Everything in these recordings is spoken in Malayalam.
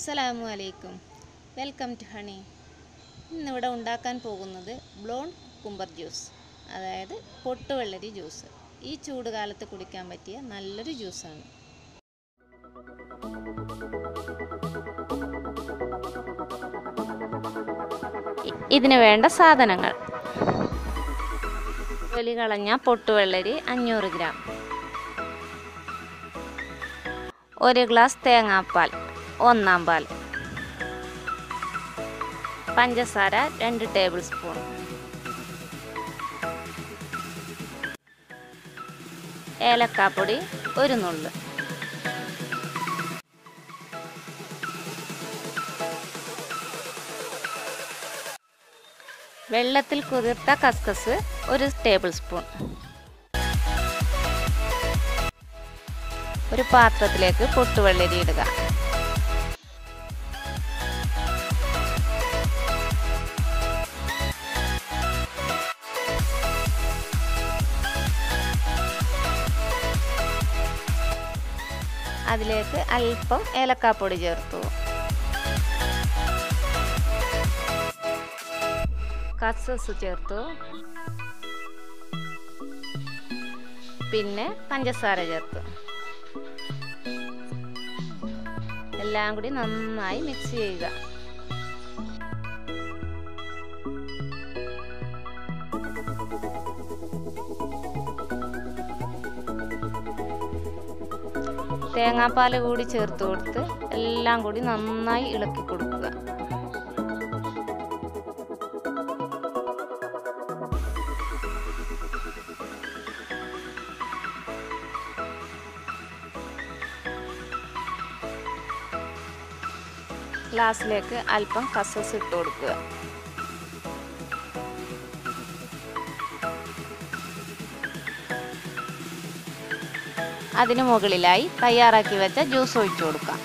അസ്സലാമു അലൈക്കും. Welcome to honey. ഇന്നിവിടെ ഉണ്ടാക്കാൻ പോകുന്നത് ബ്ലോൺ കുക്കുംബർ ജ്യൂസ്, അതായത് പൊട്ടുവെള്ളരി ജ്യൂസ്. ഈ ചൂട് കാലത്ത് കുടിക്കാൻ പറ്റിയ നല്ലൊരു ജ്യൂസാണ്. ഇതിന് വേണ്ട സാധനങ്ങൾ: തൊലി കളഞ്ഞ പൊട്ടുവെള്ളരി 500 ഗ്രാം, 1 ഗ്ലാസ് തേങ്ങാപ്പാൽ ഒന്നാം പാൽ, പഞ്ചസാര 2 ടേബിൾ സ്പൂൺ, ഏലക്കാപ്പൊടി 1 നുള്ള്, വെള്ളത്തിൽ കുതിർത്ത കസ്കസ് 1 ടേബിൾ സ്പൂൺ. ഒരു പാത്രത്തിലേക്ക് പൊട്ടുവെള്ളരി ഇടുക. അതിലേക്ക് അല്പം ഏലക്കാപ്പൊടി ചേർത്തു. കസ്കസ് ചേർത്തു. പിന്നെ പഞ്ചസാര ചേർത്തു. എല്ലാം കൂടി നന്നായി മിക്സ് ചെയ്യുക. തേങ്ങാപ്പാൽ കൂടി ചേർത്ത് കൊടുത്ത് എല്ലാം കൂടി നന്നായി ഇളക്കി കൊടുക്കുക. ഗ്ലാസ്സിലേക്ക് അല്പം കസ്കസ് ഇട്ട് കൊടുക്കുക. അതിനു മുകളിലായി തയ്യാറാക്കി വെച്ച ജ്യൂസ് ഒഴിച്ചു കൊടുക്കാം.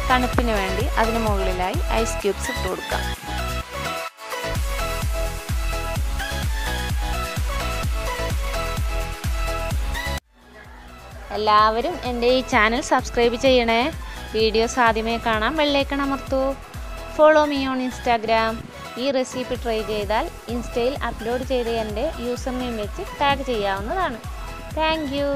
തണുപ്പിന് വേണ്ടി അതിന് മുകളിലായി ഐസ് ക്യൂബ്സ് ഇട്ട് കൊടുക്കാം. എല്ലാവരും എൻ്റെ ഈ ചാനൽ സബ്സ്ക്രൈബ് ചെയ്യണേ. വീഡിയോസ് ആദ്യമേ കാണാൻ ബെല്ലൈക്കൺ അമർത്തൂ. Follow me on Instagram. ഈ റെസിപ്പി ട്രൈ ചെയ്താൽ ഇൻസ്റ്റയിൽ അപ്ലോഡ് ചെയ്ത് എൻ്റെ യൂസർ നെയിം വെച്ച് ടാഗ് ചെയ്യാവുന്നതാണ്. Thank U.